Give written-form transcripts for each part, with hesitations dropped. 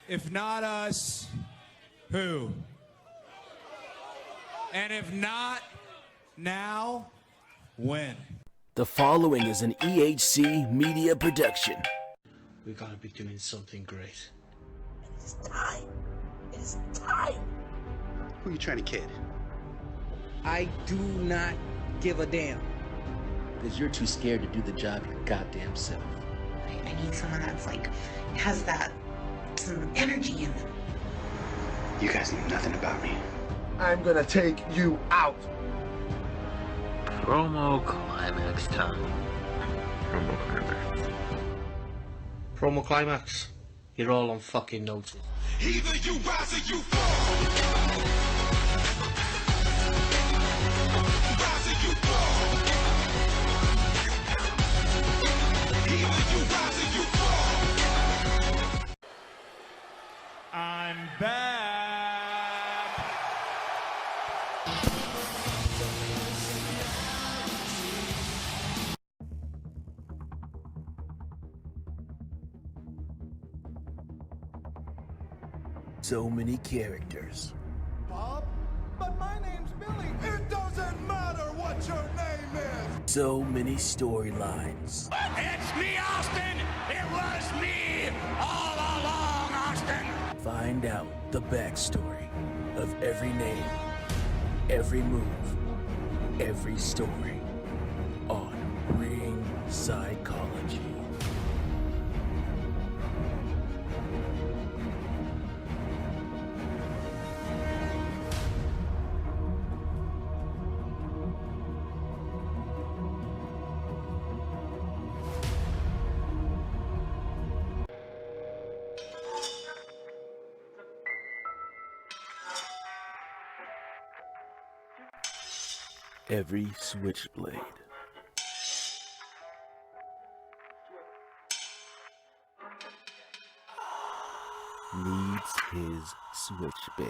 If not us, who? And if not now, when? The following is an EHC media production. We gotta be doing something great. It's time. It's time. Who are you trying to kid? I do not give a damn. Because you're too scared to do the job your goddamn self. I need someone that's like, has that, some energy in them. You guys know nothing about me. I'm gonna take you out. Promo climax time. Promo climax. You're all on fucking notice. Either you rise or you fall. Rise or you fall. Either you rise or you fall. I'm back. So many characters. Bob? But my name's Billy. It doesn't matter what your name is. So many storylines. It's me, Austin. It was me all along, Austin. Find out the backstory of every name, every move, every story on Ring Psychology. Every switchblade needs his switch babe.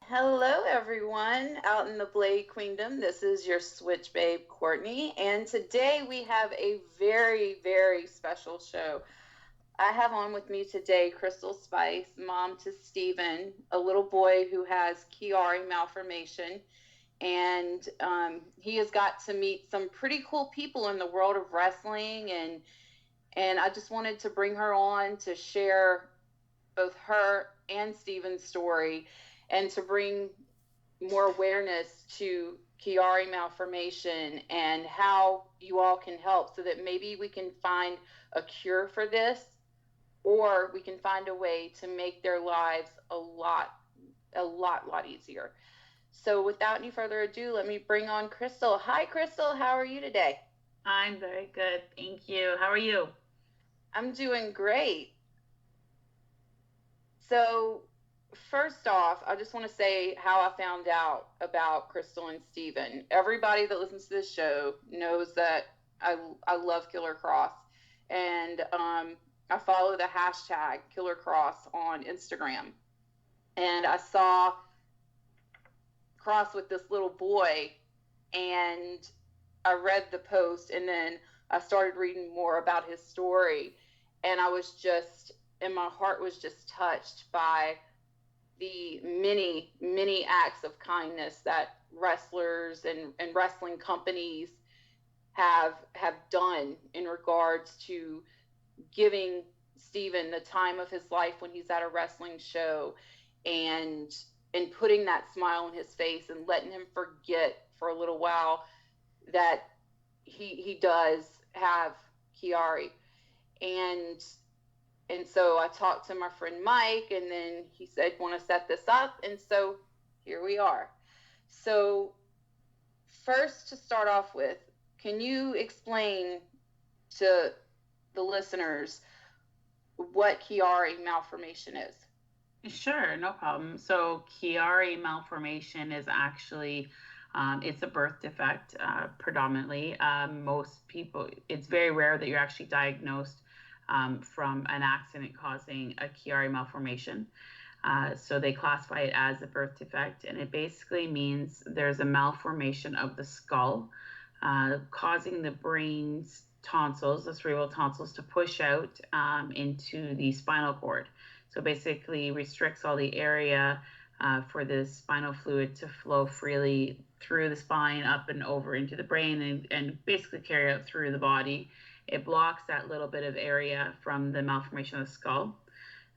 Hello everyone out in the Blade Queendom. This is your Switch Babe Courtney, and today we have a very, very special show. I have on with me today Crystal Spice, mom to Steven, a little boy who has Chiari malformation, and he has got to meet some pretty cool people in the world of wrestling, and I just wanted to bring her on to share both her and Steven's story, and to bring more awareness to Chiari malformation and how you all can help, so that maybe we can find a cure for this, or we can find a way to make their lives a lot easier. So without any further ado, let me bring on Crystal. Hi, Crystal. How are you today? I'm very good. Thank you. How are you? I'm doing great. So first off, I just want to say how I found out about Crystal and Steven. Everybody that listens to this show knows that I love Killer Cross, and I follow the hashtag Killer Cross on Instagram, and I saw Cross with this little boy, and I read the post, and then I started reading more about his story, and my heart was just touched by the many acts of kindness that wrestlers and wrestling companies have done in regards to giving Steven the time of his life when he's at a wrestling show, and putting that smile on his face and letting him forget for a little while that he does have Chiari. And so I talked to my friend Mike, and then he said, want to set this up? And so here we are. So first, to start off with, can you explain to the listeners what Chiari malformation is? Sure, no problem. So Chiari malformation is actually, it's a birth defect predominantly. Most people, it's very rare that you're actually diagnosed from an accident causing a Chiari malformation. So they classify it as a birth defect, and it basically means there's a malformation of the skull, causing the brain's tonsils, the cerebral tonsils, to push out into the spinal cord. So basically restricts all the area for the spinal fluid to flow freely through the spine, up and over into the brain, and basically carry out through the body. It blocks that little bit of area from the malformation of the skull.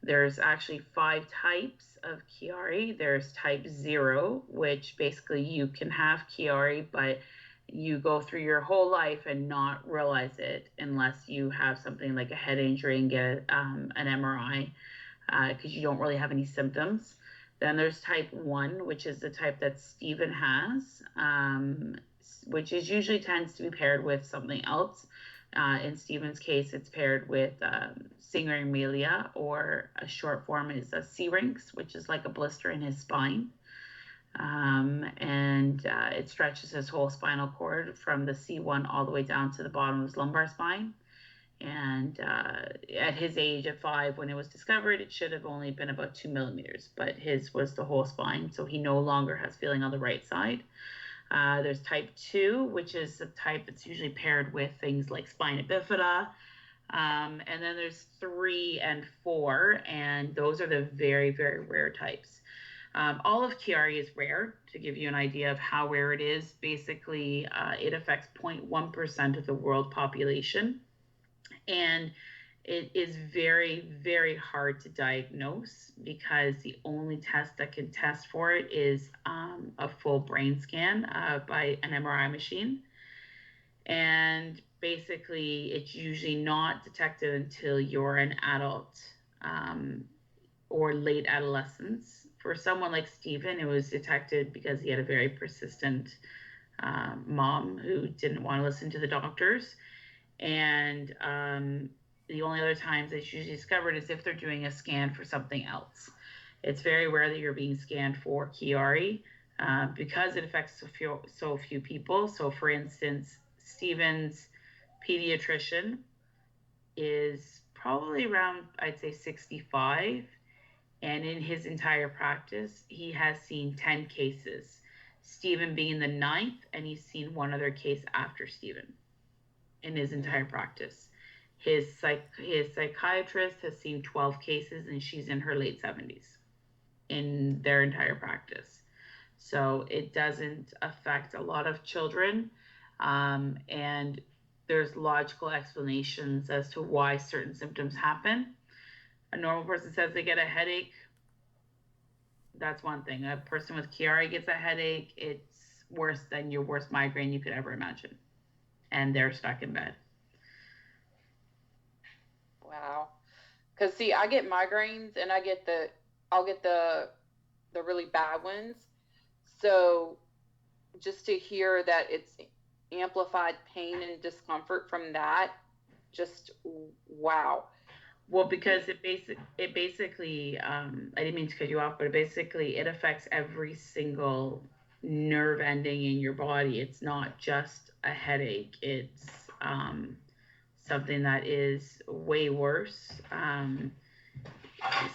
There's actually 5 types of Chiari. There's type 0, which basically you can have Chiari, but you go through your whole life and not realize it unless you have something like a head injury and get an MRI, because you don't really have any symptoms. Then there's type 1, which is the type that Stephen has, which is usually tends to be paired with something else. In Stephen's case, it's paired with syringomyelia, or a short form is a syrinx, which is like a blister in his spine. And it stretches his whole spinal cord from the C1 all the way down to the bottom of his lumbar spine. And at his age of 5, when it was discovered, it should have only been about 2 millimeters, but his was the whole spine, so he no longer has feeling on the right side. There's type 2, which is a type that's usually paired with things like spina bifida. And then there's 3 and 4, and those are the very, very rare types. All of Chiari is rare. To give you an idea of how rare it is, basically it affects 0.1% of the world population. And it is very, very hard to diagnose because the only test that can test for it is a full brain scan by an MRI machine. And basically, it's usually not detected until you're an adult or late adolescence. For someone like Stephen, it was detected because he had a very persistent mom who didn't want to listen to the doctors. And the only other times it's usually discovered is if they're doing a scan for something else. It's very rare that you're being scanned for Chiari because it affects so few people. So for instance, Stephen's pediatrician is probably around, I'd say 65. And in his entire practice, he has seen 10 cases, Stephen being the 9th, and he's seen 1 other case after Stephen in his entire practice. His psychiatrist has seen 12 cases, and she's in her late 70s in their entire practice. So it doesn't affect a lot of children, and there's logical explanations as to why certain symptoms happen. A normal person says they get a headache. That's one thing. A person with Chiari gets a headache. It's worse than your worst migraine you could ever imagine. And they're stuck in bed. Wow. Because see, I get migraines and I'll get the really bad ones. So just to hear that it's amplified pain and discomfort from that, just wow. Well, because it basically, I didn't mean to cut you off, but it affects every single nerve ending in your body. It's not just a headache. It's something that is way worse.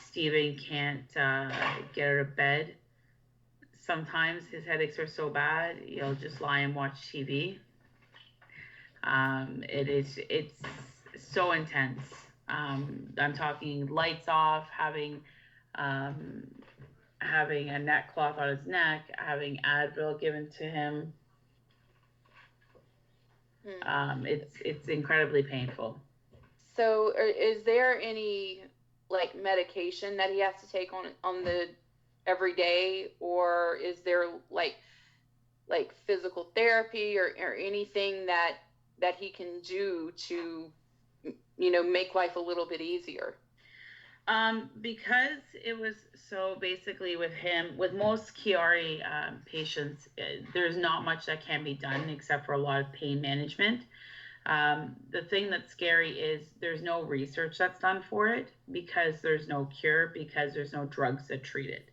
Stephen can't get out of bed. Sometimes his headaches are so bad, he'll just lie and watch TV. It's so intense. I'm talking lights off, having a neck cloth on his neck, having Advil given to him. It's incredibly painful. So is there any like medication that he has to take on the every day, or is there like physical therapy or anything that he can do to make life a little bit easier? Because it was so basically with most Chiari patients, there's not much that can be done except for a lot of pain management. The thing that's scary is there's no research that's done for it because there's no cure, because there's no drugs that treat it.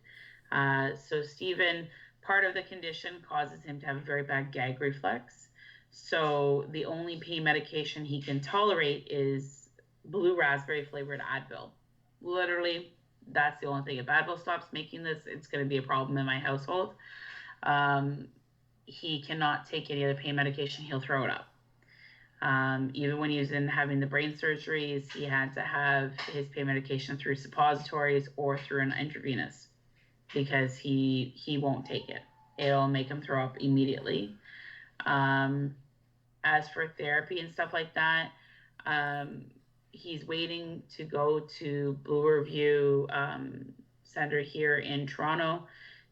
So Stephen, part of the condition causes him to have a very bad gag reflex. So the only pain medication he can tolerate is blue raspberry flavored Advil. Literally, that's the only thing. If Advil stops making this, it's going to be a problem in my household. He cannot take any other pain medication. He'll throw it up. Even when he was having the brain surgeries, he had to have his pain medication through suppositories or through an intravenous because he won't take it. It'll make him throw up immediately. As for therapy and stuff like that, he's waiting to go to Blue Review Center here in Toronto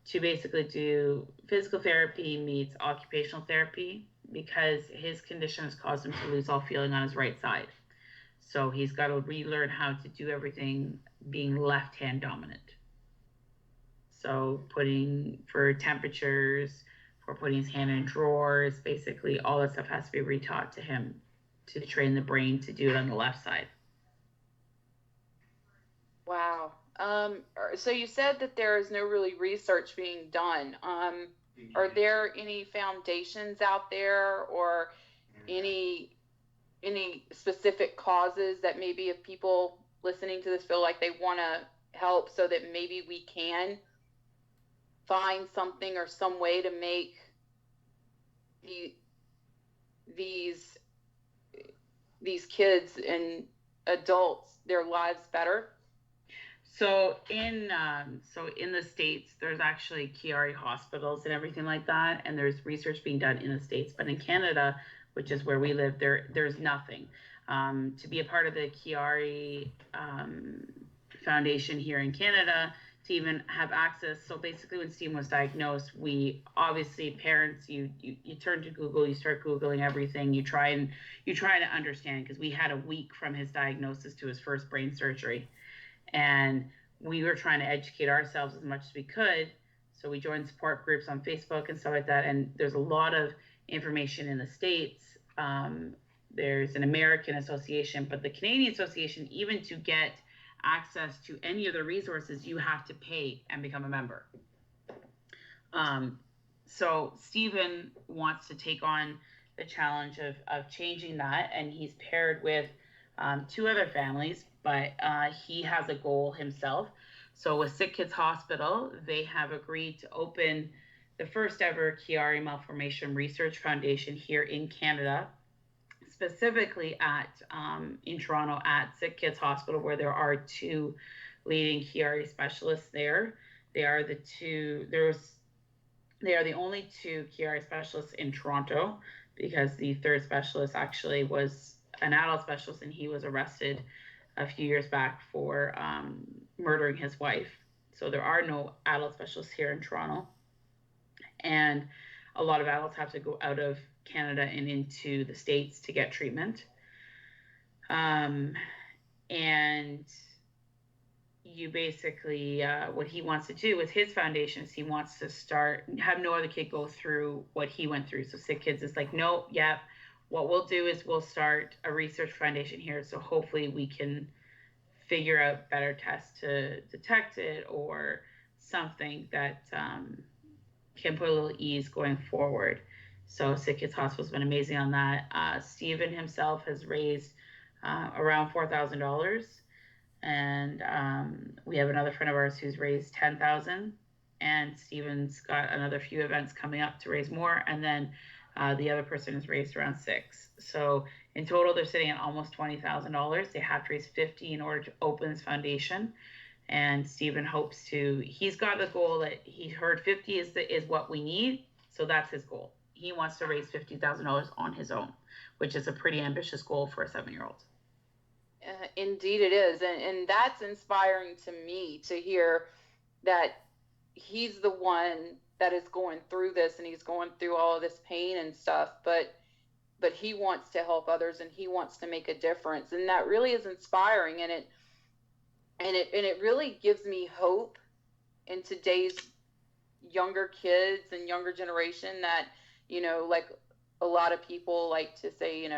to basically do physical therapy meets occupational therapy because his condition has caused him to lose all feeling on his right side. So he's got to relearn how to do everything being left-hand dominant. So putting for temperatures, for putting his hand in drawers, basically all that stuff has to be retaught to him to train the brain to do it on the left side. Wow. So you said that there is no really research being done. Are there any foundations out there or any specific causes that maybe if people listening to this feel like they want to help so that maybe we can find something or some way to make these kids and adults their lives better? So in the States, there's actually Chiari hospitals and everything like that, and there's research being done in the States. But in Canada, which is where we live, there's nothing. To be a part of the Chiari Foundation here in Canada, to even have access. So basically, when Stephen was diagnosed, we obviously parents, you turn to Google, you start Googling everything, you try to understand because we had a week from his diagnosis to his first brain surgery. And we were trying to educate ourselves as much as we could. So we joined support groups on Facebook and stuff like that. And there's a lot of information in the States. There's an American association, but the Canadian Association, even to get access to any of the resources, you have to pay and become a member. So Stephen wants to take on the challenge of changing that. And he's paired with 2 other families, but he has a goal himself. So with Sick Kids Hospital, they have agreed to open the first ever Chiari Malformation Research Foundation here in Canada, specifically in Toronto at Sick Kids Hospital, where there are 2 leading Chiari specialists there. They are the only 2 Chiari specialists in Toronto because the 3rd specialist actually was an adult specialist, and he was arrested a few years back for murdering his wife. So there are no adult specialists here in Toronto. And a lot of adults have to go out of Canada and into the States to get treatment. And you basically, what he wants to do with his foundation is he wants to have no other kid go through what he went through. So Sick Kids is like, no, yeah. What we'll do is we'll start a research foundation here. So hopefully we can figure out better tests to detect it or something that can put a little ease going forward. So Sick Kids Hospital has been amazing on that. Stephen himself has raised around $4,000. And we have another friend of ours who's raised $10,000. And Stephen's got another few events coming up to raise more. And then the other person has raised around $6,000. So in total, they're sitting at almost $20,000. They have to raise $50,000 in order to open this foundation. And Stephen hopes he's got a goal that he heard $50,000 is what we need. So that's his goal. He wants to raise $50,000 on his own, which is a pretty ambitious goal for a 7-year-old. Indeed it is. And that's inspiring to me to hear that he's the one that is going through this and he's going through all of this pain and stuff, but he wants to help others and he wants to make a difference. And that really is inspiring. And it really gives me hope in today's younger kids and younger generation that, like a lot of people like to say,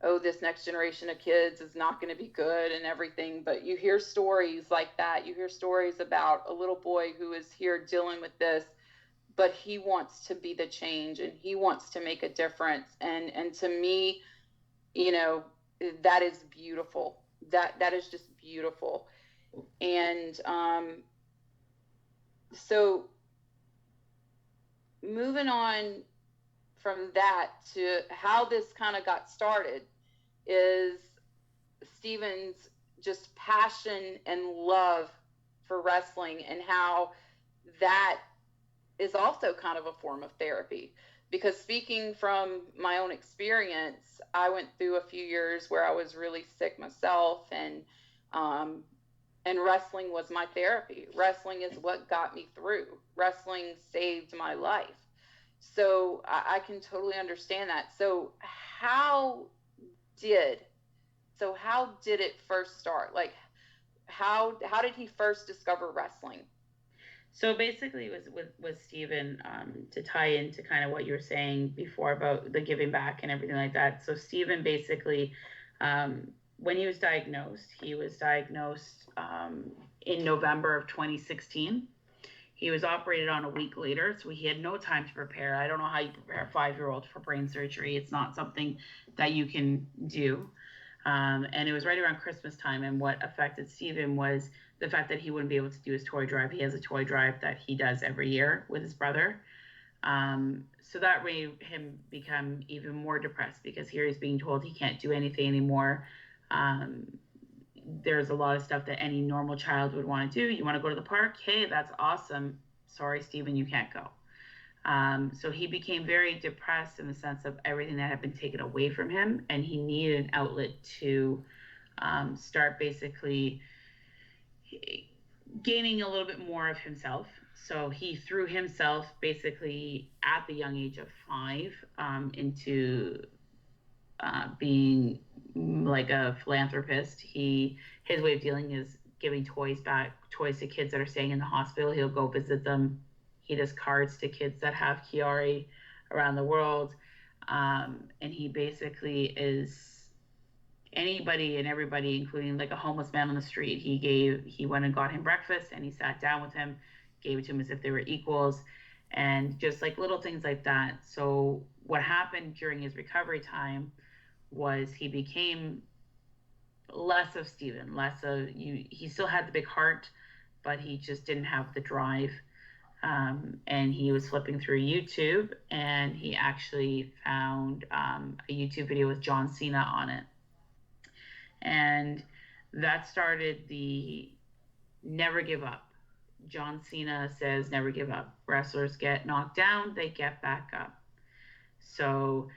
oh, this next generation of kids is not going to be good and everything. But you hear stories like that. You hear stories about a little boy who is here dealing with this, but he wants to be the change and he wants to make a difference. And to me, you know, that is beautiful. That is just beautiful. And so moving on from that to how this kind of got started is Steven's just passion and love for wrestling, and how that is also kind of a form of therapy. Because speaking from my own experience, I went through a few years where I was really sick myself, and wrestling was my therapy. Wrestling is what got me through. Wrestling saved my life. So I can totally understand that. So how did it first start? Like, how did he first discover wrestling? So basically, it was with Steven, to tie into kind of what you were saying before about the giving back and everything like that. So Steven basically, when he was diagnosed in November of 2016. He was operated on a week later, so he had no time to prepare. I don't know how you prepare a 5-year-old for brain surgery. It's not something that you can do. And it was right around Christmas time, and what affected Steven was the fact that he wouldn't be able to do his toy drive. He has a toy drive that he does every year with his brother. So that made him become even more depressed, because here he's being told he can't do anything anymore. There's a lot of stuff that any normal child would want to do. You want to go to the park? Hey, that's awesome. Sorry, Steven, you can't go. So he became very depressed in the sense of everything that had been taken away from him, and he needed an outlet to start basically gaining a little bit more of himself. So he threw himself basically at the young age of 5 into being like a philanthropist. His way of dealing is giving toys to kids that are staying in the hospital. He'll go visit them. He does cards to kids that have Chiari around the world. And he basically is anybody and everybody, including like a homeless man on the street. He went and got him breakfast, and he sat down with him, gave it to him as if they were equals, and just like little things like that. So what happened during his recovery time was he became less of Steven, he still had the big heart, but he just didn't have the drive. And he was flipping through YouTube, and he actually found a YouTube video with John Cena on it. And that started the never give up. John Cena says never give up. Wrestlers get knocked down, they get back up. So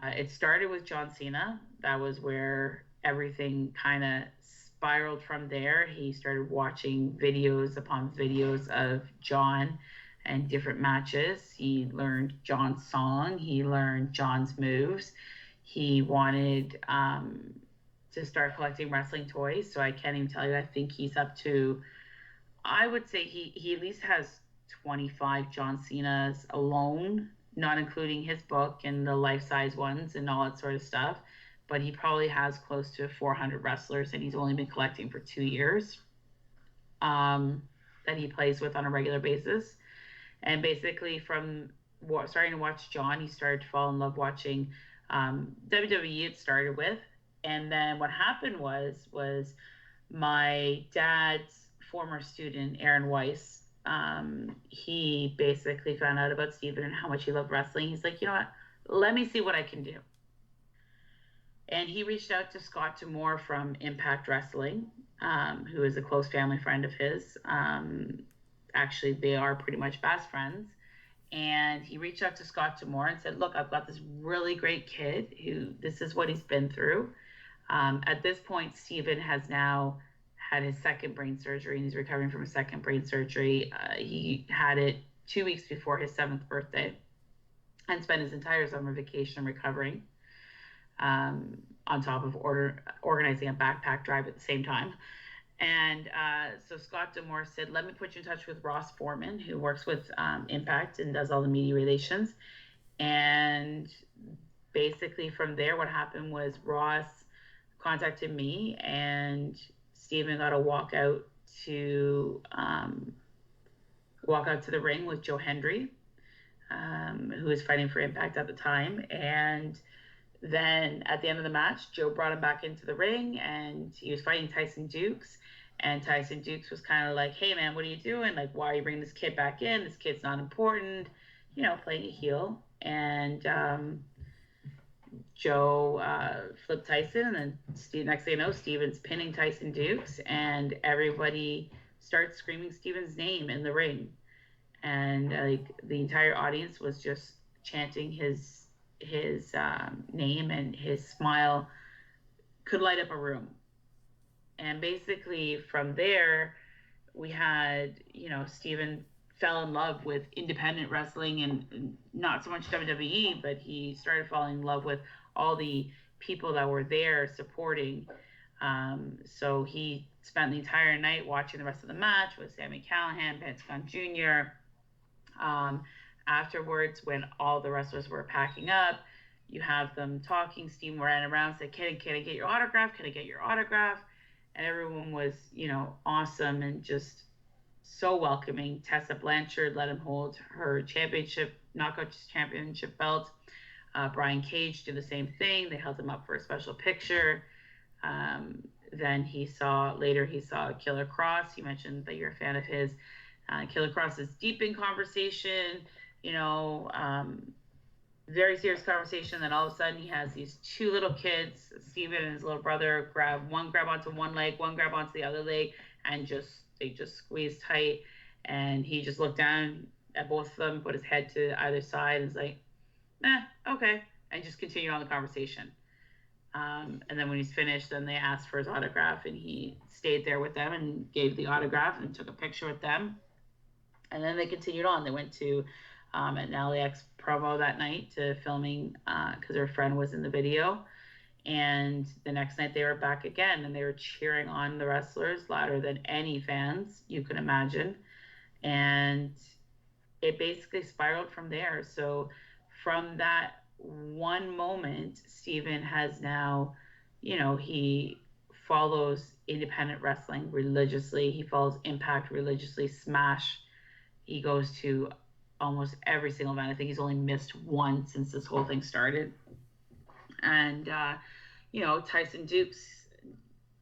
it started with John Cena. That was where everything kind of spiraled from there. He started watching videos upon videos of John and different matches. He learned John's song. He learned John's moves. He wanted to start collecting wrestling toys. So I can't even tell you, I think he's up to, I would say he at least has 25 John Cena's alone, not including his book and the life-size ones and all that sort of stuff. But he probably has close to 400 wrestlers, and he's only been collecting for 2 years that he plays with on a regular basis. And basically from starting to watch John, he started to fall in love watching WWE it started with. And then what happened was my dad's former student, Aaron Weiss, he basically found out about Steven and how much he loved wrestling. He's like, you know what, let me see what I can do. And he reached out to Scott D'Amore from Impact Wrestling, who is a close family friend of his. Actually, they are pretty much best friends. And he reached out to Scott D'Amore and said, look, I've got this really great kid who, this is what he's been through. At this point, Steven has now had his second brain surgery, and he's recovering from a second brain surgery. He had it 2 weeks before his 7th birthday and spent his entire summer vacation recovering. On top of organizing a backpack drive at the same time. And so Scott D'Amore said, let me put you in touch with Ross Foreman, who works with Impact and does all the media relations. And basically from there, what happened was Ross contacted me, and Steven got to walk out to the ring with Joe Hendry, who was fighting for Impact at the time. And then at the end of the match, Joe brought him back into the ring, and he was fighting Tyson Dukes. And Tyson Dukes was kind of like, hey, man, what are you doing? Like, why are you bringing this kid back in? This kid's not important, you know, playing a heel. And Joe flipped Tyson, and then next thing you know, Steven's pinning Tyson Dukes, and everybody starts screaming Steven's name in the ring. And like the entire audience was just chanting his name, and his smile could light up a room. And basically from there, we had, you know, Steven fell in love with independent wrestling, and not so much WWE, but he started falling in love with all the people that were there supporting. So he spent the entire night watching the rest of the match with Sami Callihan, Vince Gunn Jr. Afterwards, when all the wrestlers were packing up, you have them talking. Steven ran around, said, can I get your autograph? Can I get your autograph? And everyone was, you know, awesome and just so welcoming. Tessa Blanchard let him hold her Knockouts championship belt. Brian Cage did the same thing. They held him up for a special picture. Then he saw Killer Kross. You mentioned that you're a fan of his. Killer Kross is deep in conversation, you know, very serious conversation. Then all of a sudden he has these two little kids, Steven and his little brother, grab onto one leg, one grab onto the other leg, and they just squeeze tight. And he just looked down at both of them, put his head to either side, and was like, okay, and just continued on the conversation. And then when he's finished, then they asked for his autograph, and he stayed there with them and gave the autograph and took a picture with them. And then they continued on. They went to an LAX promo that night to filming because her friend was in the video. And the next night they were back again, and they were cheering on the wrestlers louder than any fans you could imagine. And it basically spiraled from there. So from that one moment, Steven has now, you know, he follows independent wrestling religiously. He follows Impact religiously, Smash. He goes to almost every single event. I think he's only missed one since this whole thing started. And, you know, Tyson Dukes,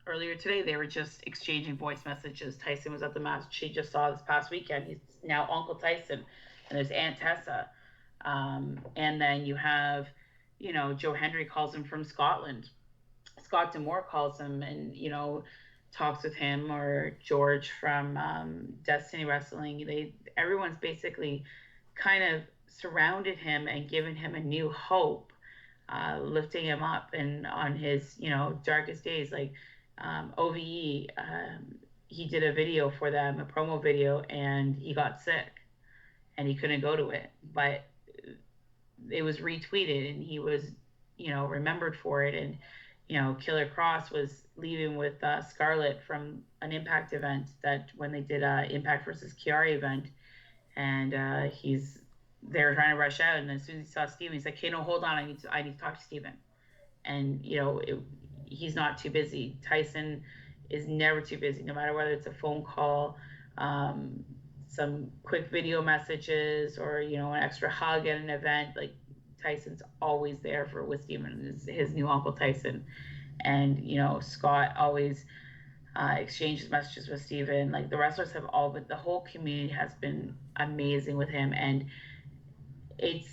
earlier today, they were just exchanging voice messages. Tyson was at the match she just saw this past weekend. He's now Uncle Tyson, and there's Aunt Tessa. And then you have, you know, Joe Hendry calls him from Scotland. Scott D'Amore calls him and, you know, talks with him, or George from Destiny Wrestling. Everyone's basically kind of surrounded him and given him a new hope, lifting him up and on his, you know, darkest days. Like OVE, he did a video for them, a promo video, and he got sick and he couldn't go to it, but it was retweeted and he was, you know, remembered for it. And, you know, Killer Kross was leaving with Scarlett from an Impact event, that when they did Impact versus Chiari event, and they were trying to rush out, and as soon as he saw Steven, he's like, "Okay, no, hold on, I need to talk to Steven." And you know, he's not too busy. Tyson is never too busy, no matter whether it's a phone call, some quick video messages, or you know, an extra hug at an event. Like Tyson's always there with Steven, his new Uncle Tyson. And you know, Scott always exchanges messages with Steven. Like the wrestlers have all, but the whole community has been amazing with him. And it's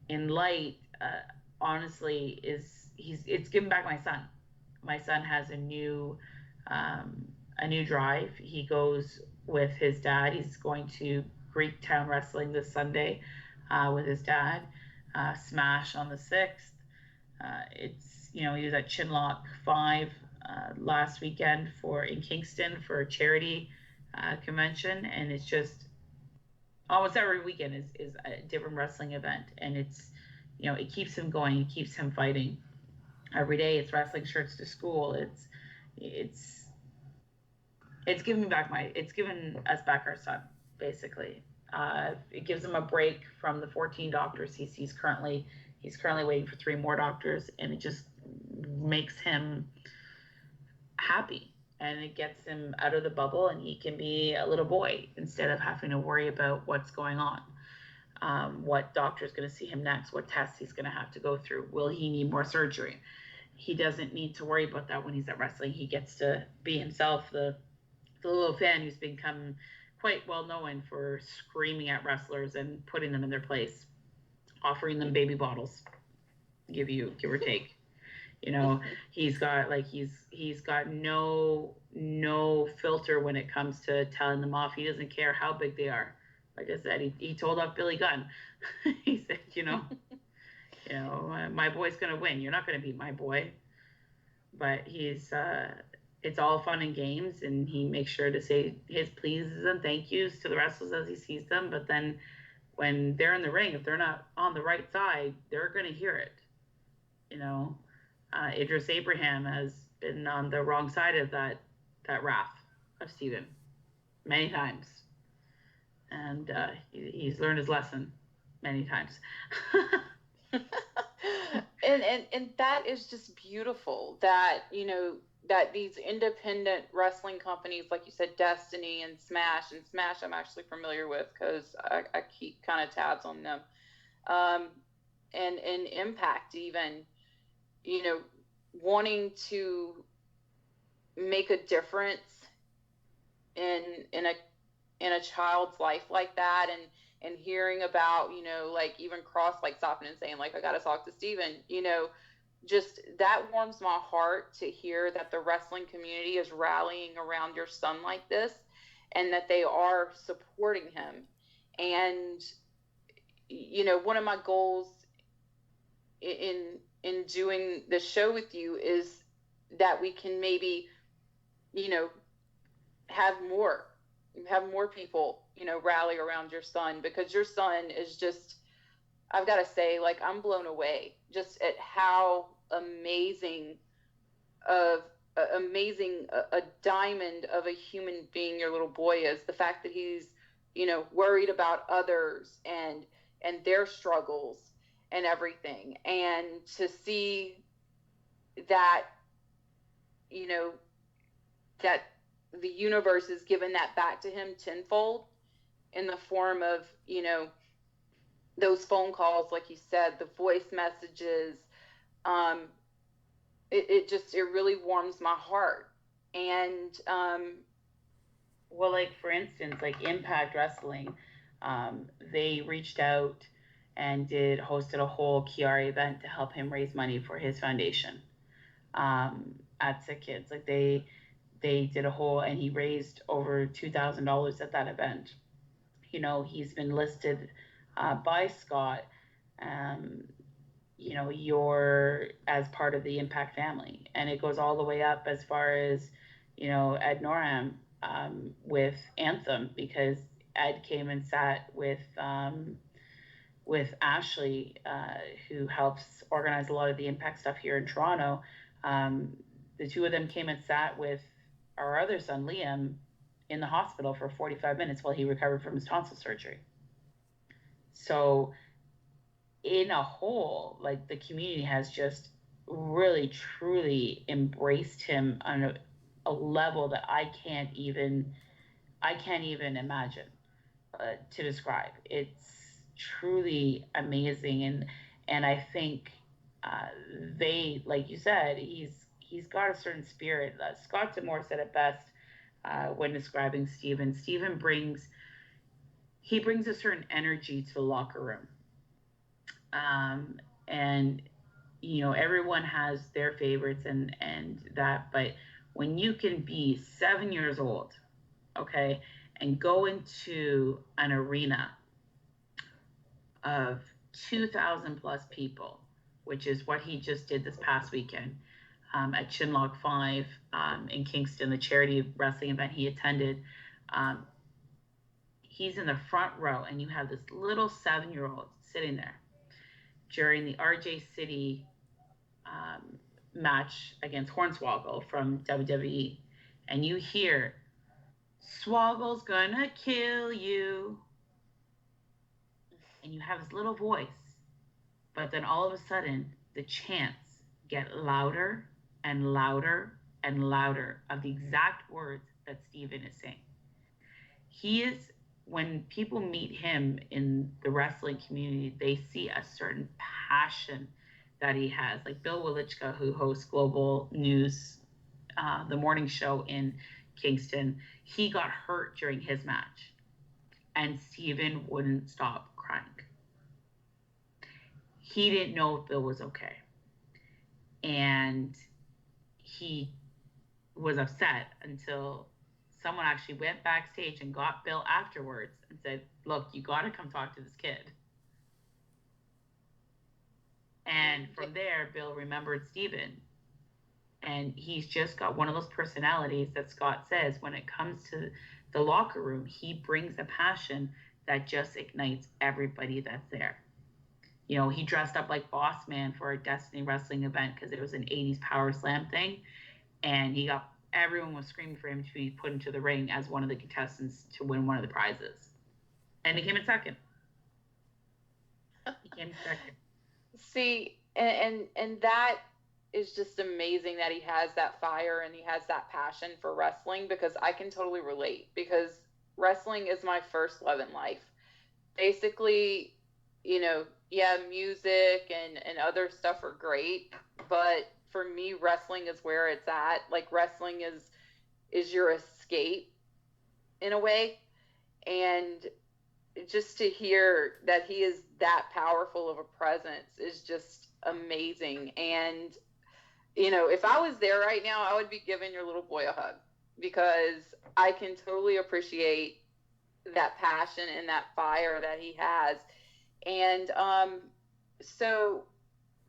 in light, honestly, it's given back my son. My son has a new drive. He goes with his dad. He's going to Greektown Wrestling this Sunday with his dad. Smash on the 6th. It's, you know, he was at Chinlock 5 last weekend in Kingston for a charity convention, and it's just almost every weekend is a different wrestling event, and it's, you know, it keeps him going, it keeps him fighting. Every day it's wrestling shirts to school. It's given us back our son, basically. It gives him a break from the 14 doctors he sees currently He's currently waiting for 3 more doctors, and it just makes him happy, and it gets him out of the bubble, and he can be a little boy instead of having to worry about what's going on, what doctor's going to see him next, what tests he's going to have to go through, will he need more surgery. He doesn't need to worry about that when he's at wrestling. He gets to be himself, the little fan who's become quite well known for screaming at wrestlers and putting them in their place, offering them baby bottles, give or take. You know, he's got no filter when it comes to telling them off. He doesn't care how big they are. Like I said, he told off Billy Gunn. He said, my boy's gonna win. You're not gonna beat my boy. But it's all fun and games, and he makes sure to say his pleases and thank yous to the wrestlers as he sees them. But then when they're in the ring, if they're not on the right side, they're gonna hear it. Idris Abraham has been on the wrong side of that wrath of Steven many times. And he's learned his lesson many times. and that is just beautiful that, that these independent wrestling companies, like you said, Destiny and Smash I'm actually familiar with because I keep kind of tabs on them. And Impact even, wanting to make a difference in a child's life like that, and hearing about, like even Cross like stopping and saying like, I gotta talk to Steven, just that warms my heart to hear that the wrestling community is rallying around your son like this, and that they are supporting him. And one of my goals in doing the show with you is that we can maybe, have more people, rally around your son, because your son is just, I've got to say, like, I'm blown away just at how amazing a diamond of a human being your little boy is. The fact that he's, worried about others and their struggles and everything. And to see that, that the universe has given that back to him tenfold in the form of, those phone calls, like you said, the voice messages, it really warms my heart. And, well, like for instance, like Impact Wrestling, they reached out and hosted a whole Kiara event to help him raise money for his foundation, at Sick Kids. Like they did a whole, and he raised over $2,000 at that event. He's been listed by Scott, you're as part of the Impact family, and it goes all the way up as far as, Ed Norham with Anthem, because Ed came and sat with Ashley, who helps organize a lot of the Impact stuff here in Toronto. The two of them came and sat with our other son, Liam, in the hospital for 45 minutes while he recovered from his tonsil surgery. So in a whole, like, the community has just really, truly embraced him on a level that I can't even imagine to describe. It's truly amazing. And I think they, like you said, he's got a certain spirit. Scott D'Amore said it best when describing Steven. Steven brings a certain energy to the locker room. And, everyone has their favorites and that, but when you can be 7 years old, okay, and go into an arena of 2,000 plus people, which is what he just did this past weekend, at Chinlock 5 in Kingston, the charity wrestling event he attended. He's in the front row, and you have this little 7-year-old sitting there during the RJ City match against Hornswoggle from WWE, and you hear, "Swoggle's gonna kill you," and you have this little voice, But then all of a sudden, the chants get louder and louder and louder of the exact words that Steven is saying. He is, when people meet him in the wrestling community, they see a certain passion that he has. Like Bill Welichka, who hosts Global News, the morning show in Kingston, he got hurt during his match, and Steven wouldn't stop crying. He didn't know if Bill was okay. And he was upset until someone actually went backstage and got Bill afterwards and said, look, you got to come talk to this kid. And from there, Bill remembered Steven. And he's just got one of those personalities that Scott says, when it comes to the locker room, he brings a passion that just ignites everybody that's there. You know, he dressed up like Boss Man for a Destiny Wrestling event because it was an 80s Power Slam thing. And everyone was screaming for him to be put into the ring as one of the contestants to win one of the prizes. And he came in second. See, and that is just amazing that he has that fire and he has that passion for wrestling, because I can totally relate, because wrestling is my first love in life. Basically, you know, yeah, music and other stuff are great, but for me, wrestling is where it's at. Like, wrestling is your escape in a way. And just to hear that he is that powerful of a presence is just amazing. And, you know, if I was there right now, I would be giving your little boy a hug, because I can totally appreciate that passion and that fire that he has. And so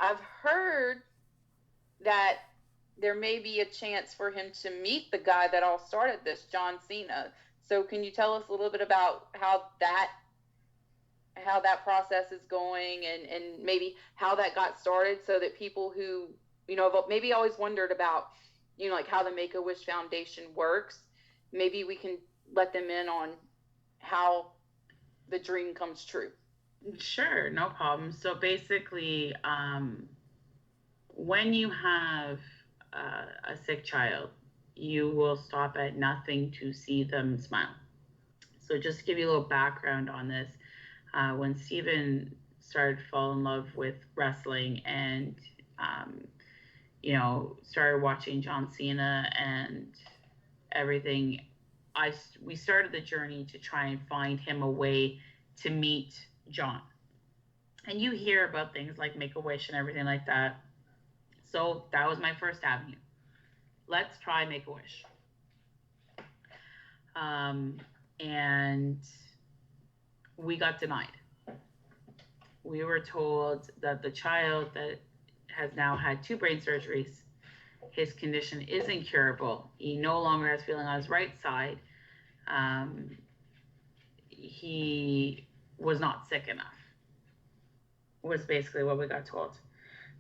I've heard that there may be a chance for him to meet the guy that all started this, John Cena. So can you tell us a little bit about how that process is going, and maybe how that got started, so that people who, you know, maybe always wondered about, you know, like how the Make-A-Wish Foundation works, maybe we can let them in on how the dream comes true. Sure, no problem. So basically, when you have a sick child, you will stop at nothing to see them smile. So just to give you a little background on this, when Steven started to fall in love with wrestling and, you know, started watching John Cena and everything, we started the journey to try and find him a way to meet John. And you hear about things like Make-A-Wish and everything like that. So that was my first avenue. Let's try Make-A-Wish. And we got denied. We were told that the child that has now had 2 brain surgeries, his condition is incurable. He no longer has feeling on his right side. He was not sick enough, was basically what we got told.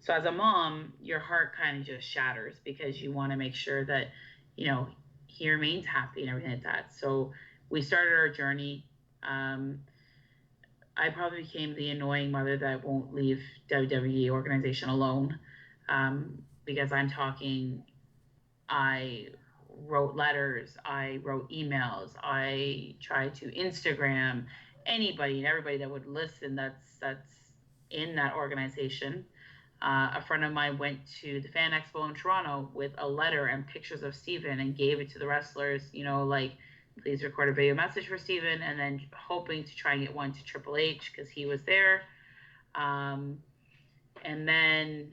So as a mom, your heart kind of just shatters, because you want to make sure that, you know, he remains happy and everything like that. So we started our journey. I probably became the annoying mother that won't leave WWE organization alone, because I'm talking, I wrote letters, I wrote emails, I tried to Instagram anybody and everybody that would listen that's in that organization. A friend of mine went to the Fan Expo in Toronto with a letter and pictures of Steven and gave it to the wrestlers, you know, like, please record a video message for Steven, and then hoping to try and get one to Triple H because he was there. And then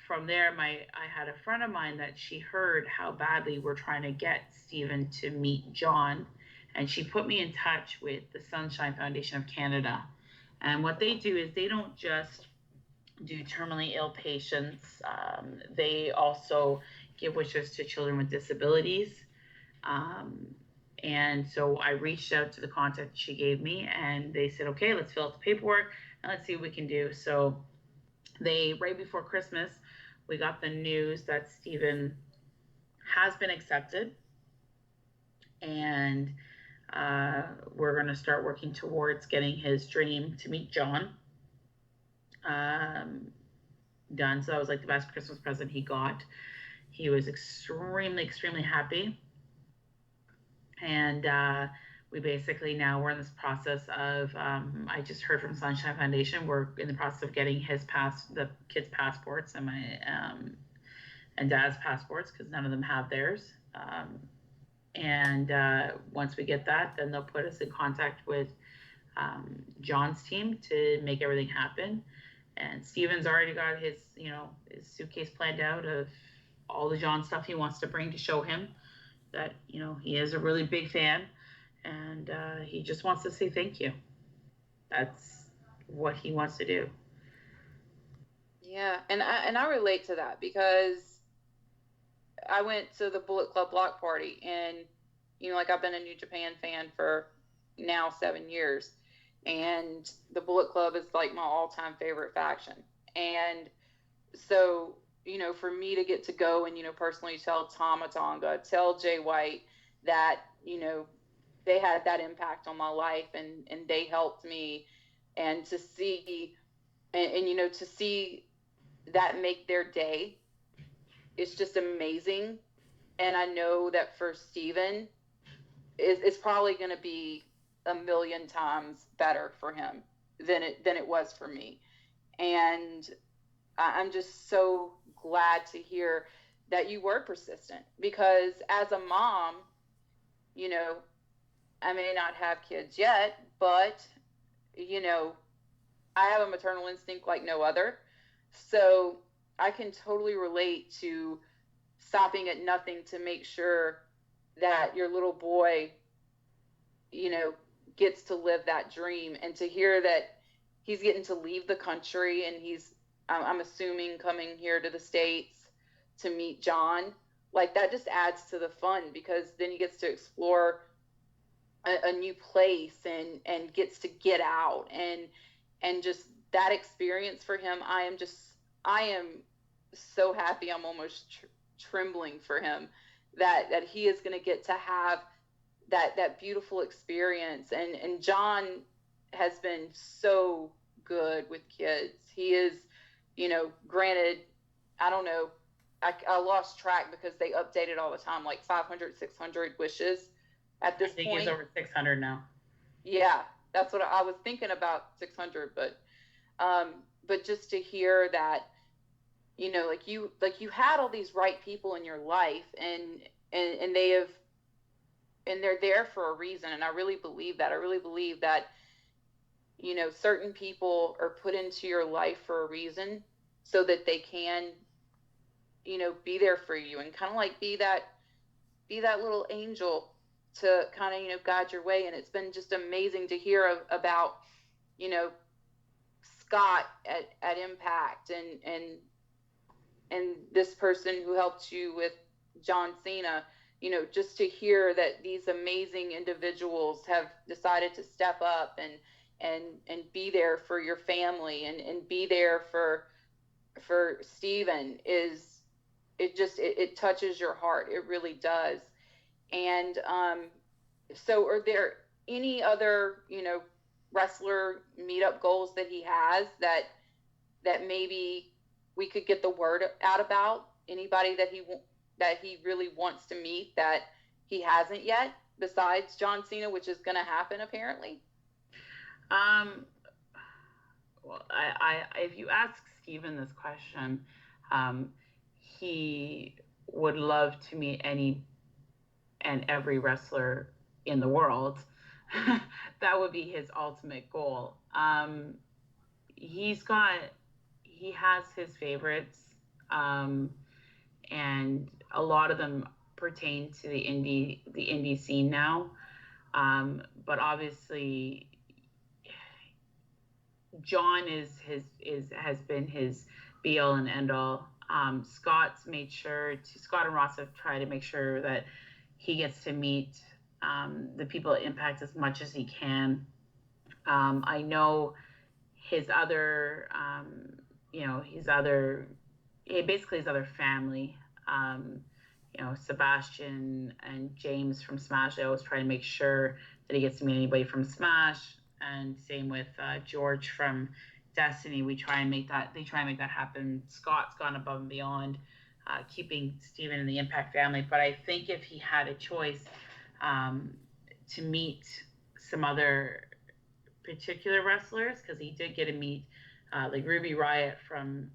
from there, I had a friend of mine that she heard how badly we're trying to get Steven to meet John, and she put me in touch with the Sunshine Foundation of Canada. And what they do is they don't just do terminally ill patients. They also give wishes to children with disabilities. And so I reached out to the contact she gave me, and they said, okay, let's fill out the paperwork and let's see what we can do. So right before Christmas, we got the news that Steven has been accepted, and we're going to start working towards getting his dream to meet John. done. So that was like the best Christmas present he got. He was extremely, extremely happy. And we basically now we're in this process of, I just heard from Sunshine Foundation, we're in the process of getting the kids' passports and my and Dad's passports, because none of them have theirs. And once we get that, then they'll put us in contact with John's team to make everything happen. And Steven's already got his suitcase planned out of all the John stuff he wants to bring to show him that, he is a really big fan, and he just wants to say thank you. That's what he wants to do. Yeah, and I relate to that, because I went to the Bullet Club block party, and I've been a New Japan fan for now 7 years, and the Bullet Club is like my all-time favorite faction. And so, for me to get to go and, personally tell Tama Tonga, tell Jay White that, they had that impact on my life, and they helped me, and to see, and to see that make their day, it's just amazing. And I know that for Steven, it's probably going to be 1,000,000 times better for him than it was for me. And I'm just so glad to hear that you were persistent, because as a mom, I may not have kids yet, but, I have a maternal instinct like no other. So I can totally relate to stopping at nothing to make sure that your little boy, gets to live that dream, and to hear that he's getting to leave the country, and I'm assuming coming here to the States to meet John, like that just adds to the fun, because then he gets to explore a new place and gets to get out, and just that experience for him. I am so happy. I'm almost trembling for him that he is going to get to have that beautiful experience. And John has been so good with kids. He is, granted, I don't know, I lost track because they update it all the time, like 500, 600 wishes at this point. I think he's over 600 now. Yeah, that's what I was thinking about, 600, but just to hear that, like you had all these right people in your life, and they're there for a reason. And I really believe that. I really believe that, certain people are put into your life for a reason, so that they can, be there for you, and kind of like be that little angel to kind of, guide your way. And it's been just amazing to hear about, Scott at Impact, and this person who helped you with John Cena, just to hear that these amazing individuals have decided to step up and be there for your family, and be there for Steven, it touches your heart. It really does. And so are there any other, wrestler meetup goals that he has that maybe we could get the word out about? Anybody that he really wants to meet that he hasn't yet, besides John Cena, which is going to happen apparently? Well, I if you ask Steven this question, he would love to meet any and every wrestler in the world. That would be his ultimate goal. He has his favorites, and a lot of them pertain to the indie scene now. But obviously, John has been his be all and end all. Scott and Ross have tried to make sure that he gets to meet the people at Impact as much as he can. I know his other, his other family, Sebastian and James from Smash. I always try to make sure that he gets to meet anybody from Smash, and same with George from Destiny, they try and make that happen. Scott's gone above and beyond, keeping Steven in the Impact family. But I think if he had a choice to meet some other particular wrestlers, because he did get to meet like Ruby Riott from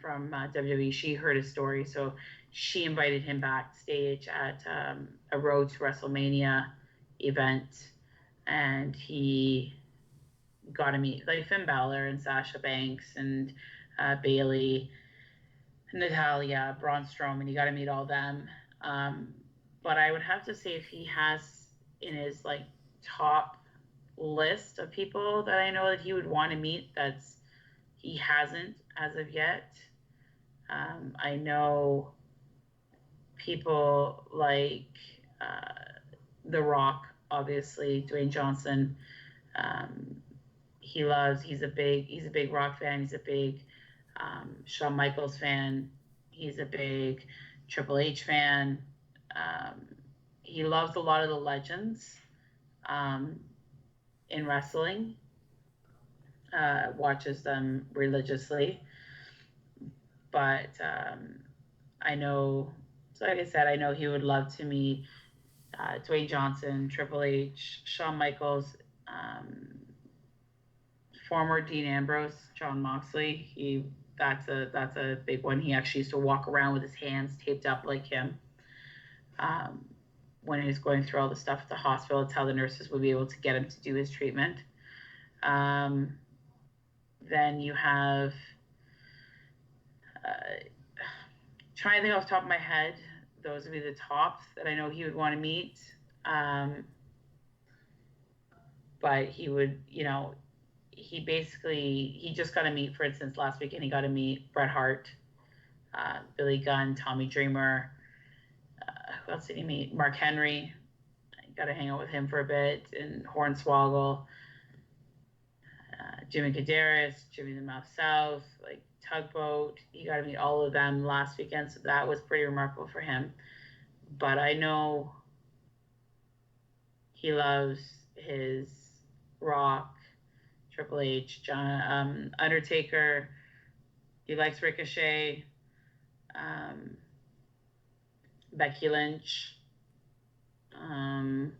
WWE. She heard his story, so she invited him backstage at a Road to WrestleMania event, and he got to meet like Finn Balor and Sasha Banks and Bayley, Natalia, Braun Strowman. He got to meet all them. But I would have to say, if he has in his like top list of people that I know that he would want to meet, he hasn't as of yet. I know people like The Rock, obviously, Dwayne Johnson. He's a big Rock fan. He's a big Shawn Michaels fan. He's a big Triple H fan. He loves a lot of the legends in wrestling. Watches them religiously. But I know, so like I said, I know he would love to meet Dwayne Johnson, Triple H, Shawn Michaels, former Dean Ambrose, Jon Moxley. That's a big one. He actually used to walk around with his hands taped up like him when he was going through all the stuff at the hospital. It's how the nurses would be able to get him to do his treatment. Then you have, trying to think off the top of my head, those would be the tops that I know he would want to meet. But he would, he just got to meet, for instance, last weekend he got to meet Bret Hart, Billy Gunn, Tommy Dreamer. Who else did he meet? Mark Henry. I got to hang out with him for a bit. And Hornswoggle, Jimmy Kadarius, Jimmy the Mouth South, like Tugboat. He got to meet all of them last weekend, so that was pretty remarkable for him. But I know he loves his Rock, Triple H, Undertaker. He likes Ricochet, Becky Lynch, the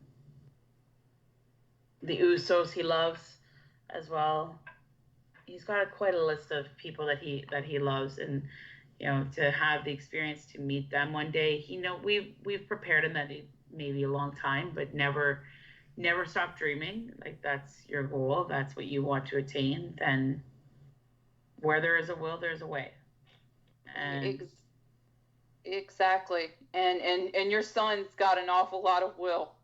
Usos he loves as well. He's got quite a list of people that he loves, and to have the experience to meet them one day. We've prepared him that it may be a long time, but never stop dreaming. Like, that's your goal, that's what you want to attain. Then where there is a will, there's a way. And exactly. And your son's got an awful lot of will.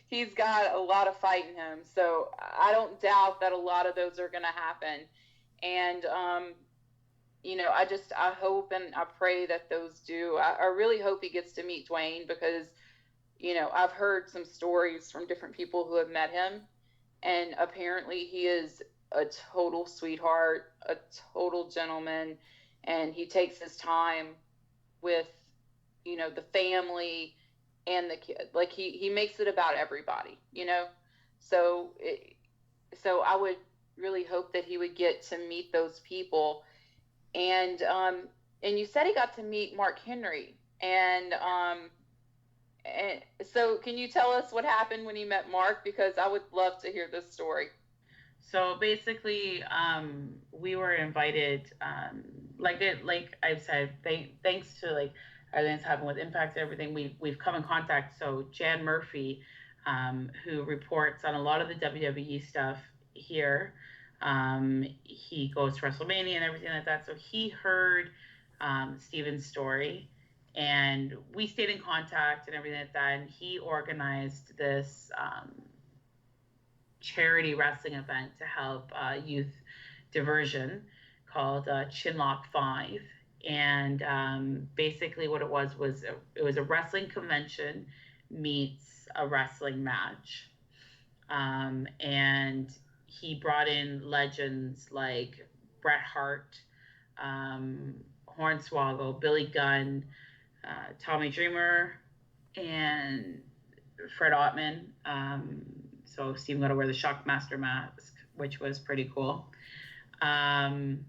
He's got a lot of fight in him. So I don't doubt that a lot of those are going to happen. And, I hope and I pray that those do. I really hope he gets to meet Dwayne, because, I've heard some stories from different people who have met him, and apparently he is a total sweetheart, a total gentleman, and he takes his time with, the family and the kid. Like, he makes it about everybody, So I would really hope that he would get to meet those people. And you said he got to meet Mark Henry, and so can you tell us what happened when he met Mark? Because I would love to hear this story. So basically, we were invited, like I've said, thanks to like everything that's happened with Impact and everything, we've come in contact. So Jan Murphy, who reports on a lot of the WWE stuff here, he goes to WrestleMania and everything like that. So he heard Steven's story, and we stayed in contact and everything like that. And he organized this charity wrestling event to help youth diversion called Chinlock 5. And basically what it was a wrestling convention meets a wrestling match. And he brought in legends like Bret Hart, Hornswoggle, Billy Gunn, Tommy Dreamer, and Fred Ottman. So Steven got to wear the Shockmaster mask, which was pretty cool. And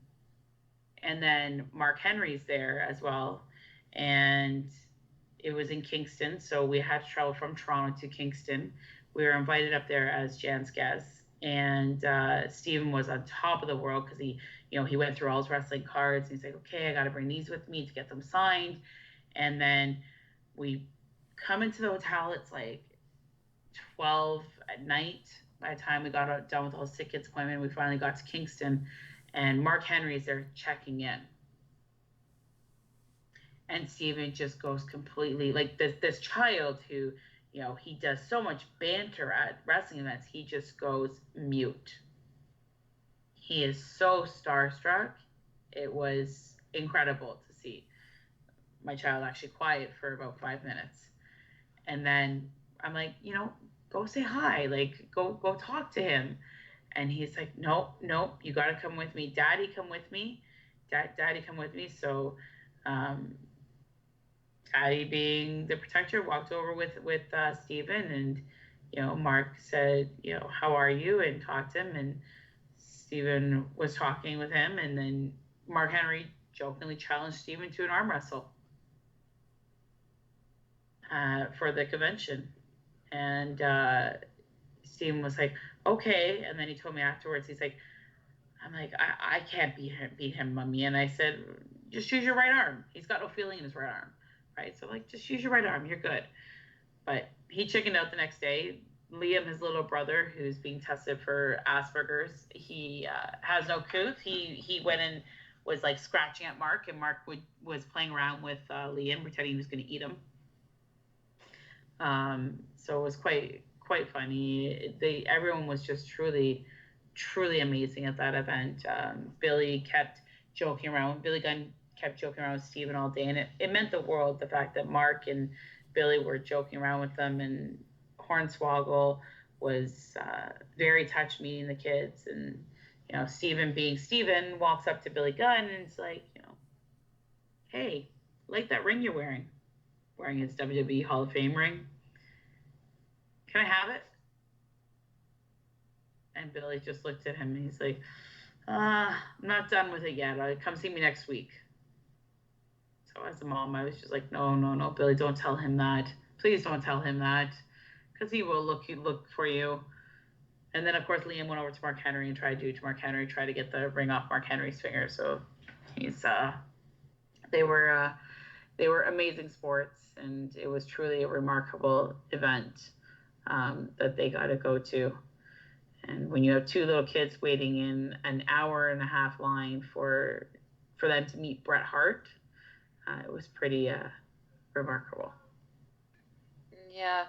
then Mark Henry's there as well. And it was in Kingston, so we had to travel from Toronto to Kingston. We were invited up there as Jan's guests, and Stephen was on top of the world because he went through all his wrestling cards. He's like, okay, I got to bring these with me to get them signed. And then we come into the hotel. It's like 12 at night. By the time we got done with all the Sick Kids appointment, we finally got to Kingston, and Mark Henry's there checking in. And Stephen just goes completely, like this child who, he does so much banter at wrestling events, he just goes mute. He is so starstruck. It was incredible to see my child actually quiet for about 5 minutes. And then I'm like, go say hi, like go talk to him. And he's like, nope, you got to come with me. Daddy, come with me. Daddy, come with me. So, Daddy, being the protector, walked over with Stephen, and Mark said, how are you, and talked to him, and Stephen was talking with him, and then Mark Henry jokingly challenged Stephen to an arm wrestle for the convention, and Stephen was like, okay, and then he told me afterwards, he's like, I can't beat him, Mummy, and I said, just use your right arm. He's got no feeling in his right arm. Right, so just use your right arm, you're good. But he chickened out the next day. Liam, his little brother, who's being tested for Asperger's, he has no couth. He went and was like scratching at Mark, and Mark was playing around with Liam, pretending he was going to eat him. So it was quite funny. Everyone was just truly amazing at that event. Billy kept joking around. Billy Gunn kept joking around with Stephen all day, and it meant the world, the fact that Mark and Billy were joking around with them, and Hornswoggle was very touched meeting the kids, and Stephen, being Stephen, walks up to Billy Gunn and it's like, hey, like that ring you're wearing his WWE Hall of Fame ring, can I have it? And Billy just looked at him and he's like, I'm not done with it yet, come see me next week. So as a mom, I was just like, no, Billy, don't tell him that. Please don't tell him that, because he will look for you. And then, of course, Liam went over to Mark Henry and tried to get the ring off Mark Henry's finger. So they were amazing sports, and it was truly a remarkable event that they got to go to. And when you have two little kids waiting in an hour-and-a-half line for them to meet Bret Hart, it was pretty remarkable. Yeah,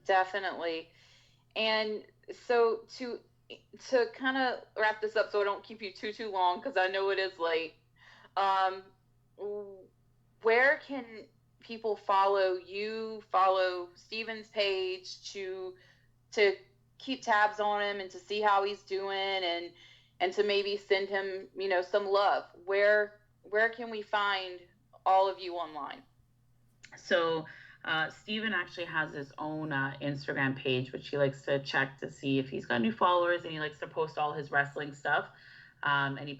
definitely. And so to kind of wrap this up so I don't keep you too long, because I know it is late, where can people follow you, follow Stephen's page to keep tabs on him and to see how he's doing, and to maybe send him, some love? Where can we find all of you online? So Stephen actually has his own Instagram page, which he likes to check to see if he's got new followers, and he likes to post all his wrestling stuff. And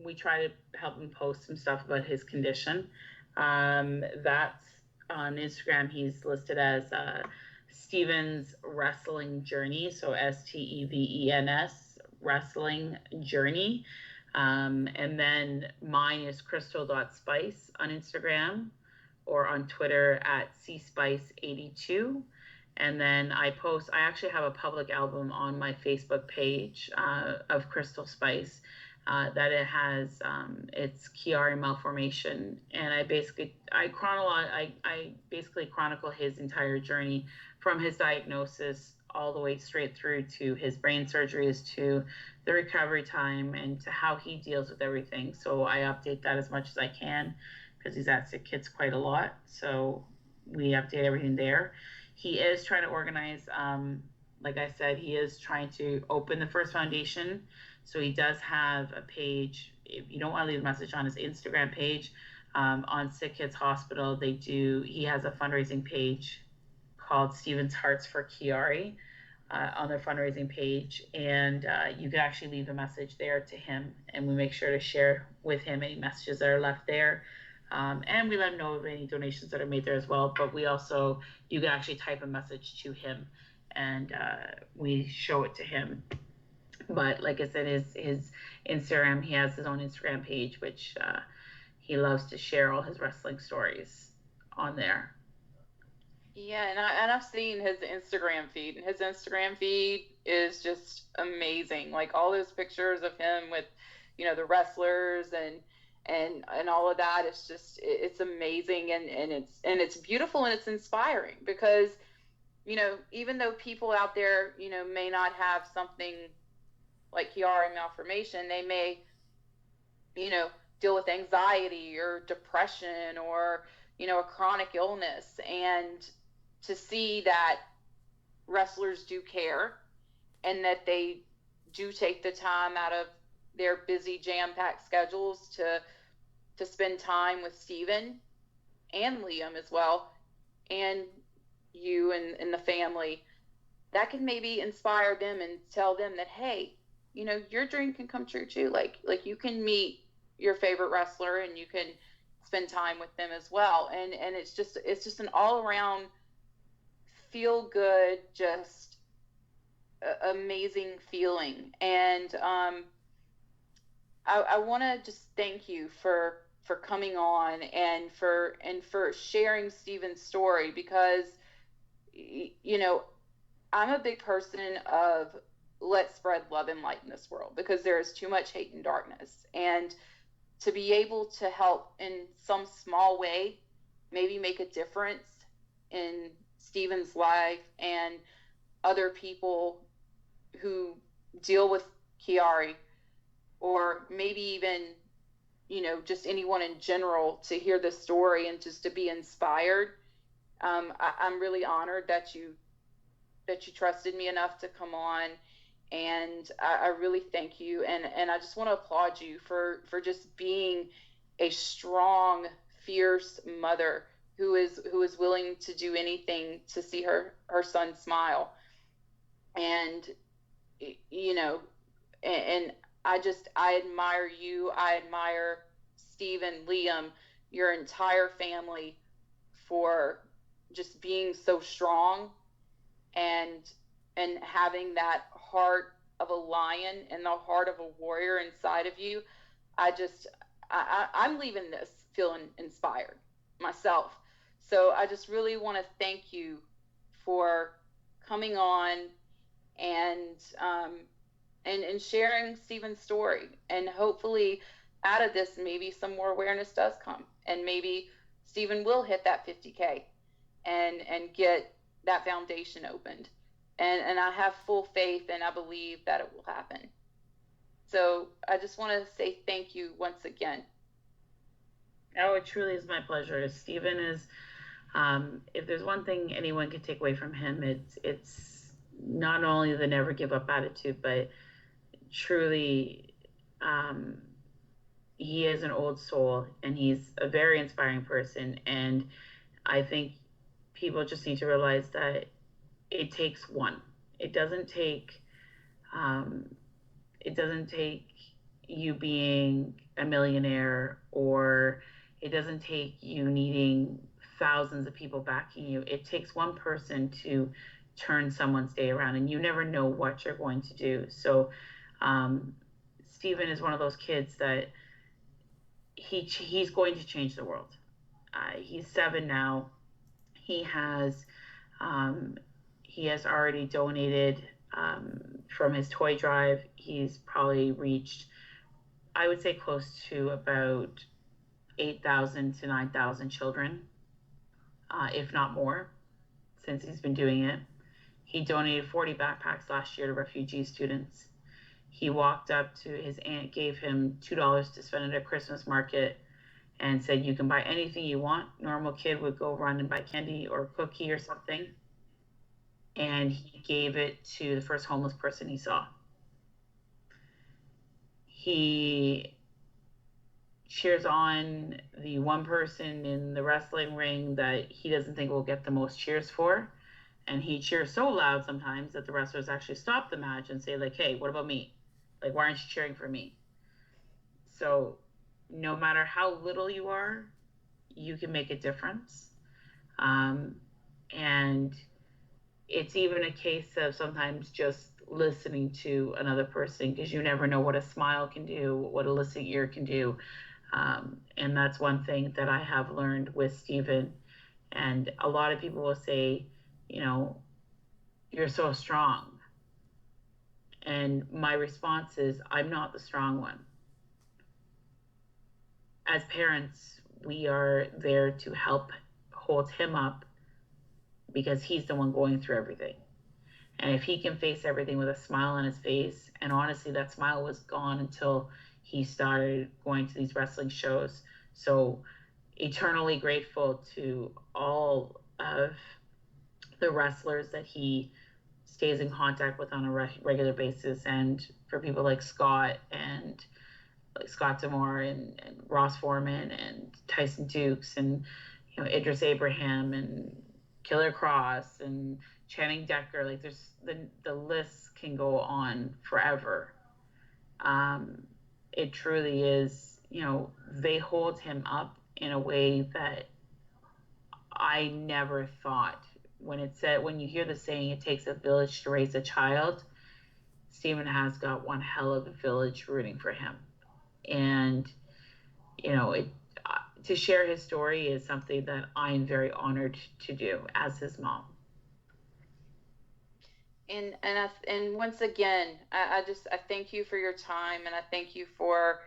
we try to help him post some stuff about his condition. That's on Instagram. He's listed as Stephen's Wrestling Journey. So STEVENS Wrestling Journey. And then mine is crystal.spice on Instagram, or on Twitter at cspice82. And then I actually have a public album on my Facebook page of Crystal Spice that it has, it's Chiari Malformation. And I basically chronicle his entire journey from his diagnosis all the way straight through to his brain surgeries, to the recovery time, and to how he deals with everything. So I update that as much as I can, because he's at Sick Kids quite a lot. So we update everything there. He is trying to organize, like I said, he is trying to open the First Foundation. So he does have a page. If you don't want to leave a message on his Instagram page, on Sick Kids Hospital, he has a fundraising page called Stephen's Hearts for Chiari. on their fundraising page, and you can actually leave a message there to him, and we make sure to share with him any messages that are left there. And we let him know of any donations that are made there as well. But you can actually type a message to him, and we show it to him. But like I said, his Instagram, he has his own Instagram page, which he loves to share all his wrestling stories on there. Yeah, and I've seen his Instagram feed, and his Instagram feed is just amazing. Like all those pictures of him with, the wrestlers and all of that. It's amazing, and it's beautiful, and it's inspiring because, even though people out there, may not have something like Chiari malformation, they may, deal with anxiety or depression or, a chronic illness, and to see that wrestlers do care and that they do take the time out of their busy jam-packed schedules to spend time with Steven and Liam as well, and you and the family, that can maybe inspire them and tell them that, hey, your dream can come true too. Like you can meet your favorite wrestler and you can spend time with them as well. And it's just an all around feel good, just amazing feeling. And I want to just thank you for coming on and for sharing Steven's story, because I'm a big person of let's spread love and light in this world, because there is too much hate and darkness, and to be able to help in some small way, maybe make a difference in Steven's life and other people who deal with Chiari, or maybe even, just anyone in general, to hear this story and just to be inspired. I'm really honored that you trusted me enough to come on, and I really thank you, and I just want to applaud you for just being a strong, fierce mother who is willing to do anything to see her son smile. And and I admire you. I admire Steven, Liam, your entire family, for just being so strong and having that heart of a lion and the heart of a warrior inside of you. I'm leaving this feeling inspired myself. So I just really want to thank you for coming on and sharing Steven's story. And hopefully out of this, maybe some more awareness does come, and maybe Steven will hit that 50K and get that foundation opened. And I have full faith, and I believe that it will happen. So I just want to say thank you once again. Oh, it truly is my pleasure. Steven is, if there's one thing anyone can take away from him, it's not only the never give up attitude, but truly, he is an old soul, and he's a very inspiring person. And I think people just need to realize that it takes one. It doesn't take you being a millionaire, or it doesn't take you needing thousands of people backing you. It takes one person to turn someone's day around, and you never know what you're going to do. So Steven is one of those kids that he's going to change the world. He's 7 now. He has already donated from his toy drive. He's probably reached, I would say, close to about 8,000 to 9,000 children, if not more, since he's been doing it. He donated 40 backpacks last year to refugee students. He walked up to his aunt, gave him $2 to spend at a Christmas market, and said, you can buy anything you want. Normal kid would go run and buy candy or cookie or something. And he gave it to the first homeless person he saw. He cheers on the one person in the wrestling ring that he doesn't think will get the most cheers for. And he'd cheer so loud sometimes that the wrestlers actually stopped the match and say, like, hey, what about me? Like, why aren't you cheering for me? So no matter how little you are, you can make a difference. And it's even a case of sometimes just listening to another person, because you never know what a smile can do, what a listening ear can do. And that's one thing that I have learned with Steven. And a lot of people will say, you know, you're so strong. And my response is, I'm not the strong one. As parents, we are there to help hold him up, because he's the one going through everything. And if he can face everything with a smile on his face, and honestly, that smile was gone until he started going to these wrestling shows. So eternally grateful to all of the wrestlers that he stays in contact with on a regular basis, and for people like Scott and like Scott D'Amore and Ross Foreman and Tyson Dukes and, you know, Idris Abraham and Killer Cross and Channing Decker. Like, there's the list can go on forever. It truly is, you know, they hold him up in a way that I never thought. When you hear the saying, it takes a village to raise a child, Steven has got one hell of a village rooting for him. And, you know, to share his story is something that I'm very honored to do as his mom. And once again, I thank you for your time, and I thank you for,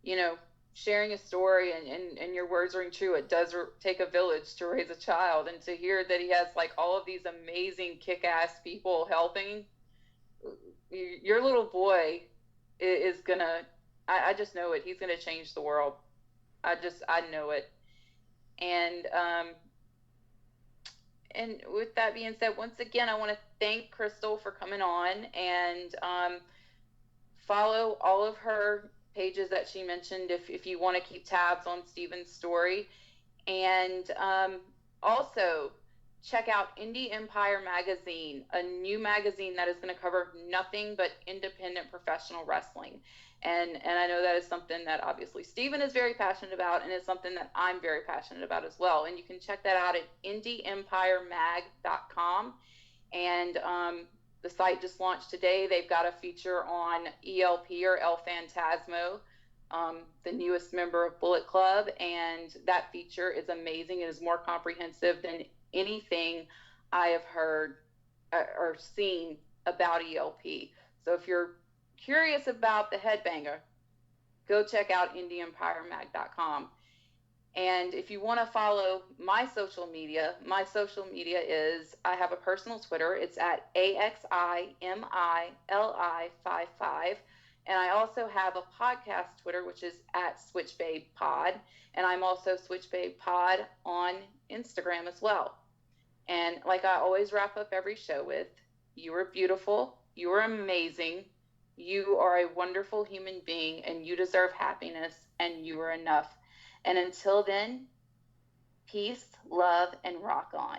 you know, sharing a story, and your words ring true. It does take a village to raise a child, and to hear that he has like all of these amazing kick-ass people helping, your little boy is gonna, I just know it. He's gonna change the world. I know it. And with that being said, once again, I want to thank Crystal for coming on, and follow all of her pages that she mentioned if you want to keep tabs on Steven's story. And also check out Indie Empire Magazine, a new magazine that is going to cover nothing but independent professional wrestling. And I know that is something that obviously Steven is very passionate about, and it's something that I'm very passionate about as well. And you can check that out at indieempiremag.com. And the site just launched today. They've got a feature on ELP, or El Phantasmo, the newest member of Bullet Club. And that feature is amazing. It is more comprehensive than anything I have heard or seen about ELP. So if you're curious about the Headbanger, go check out indieempiremag.com. And if you want to follow my social media is, I have a personal Twitter. It's at AXIMILI55. And I also have a podcast Twitter, which is at SwitchBabePod. And I'm also SwitchBabePod on Instagram as well. And like I always wrap up every show with, you are beautiful, you are amazing, you are a wonderful human being, and you deserve happiness, and you are enough. And until then, peace, love, and rock on.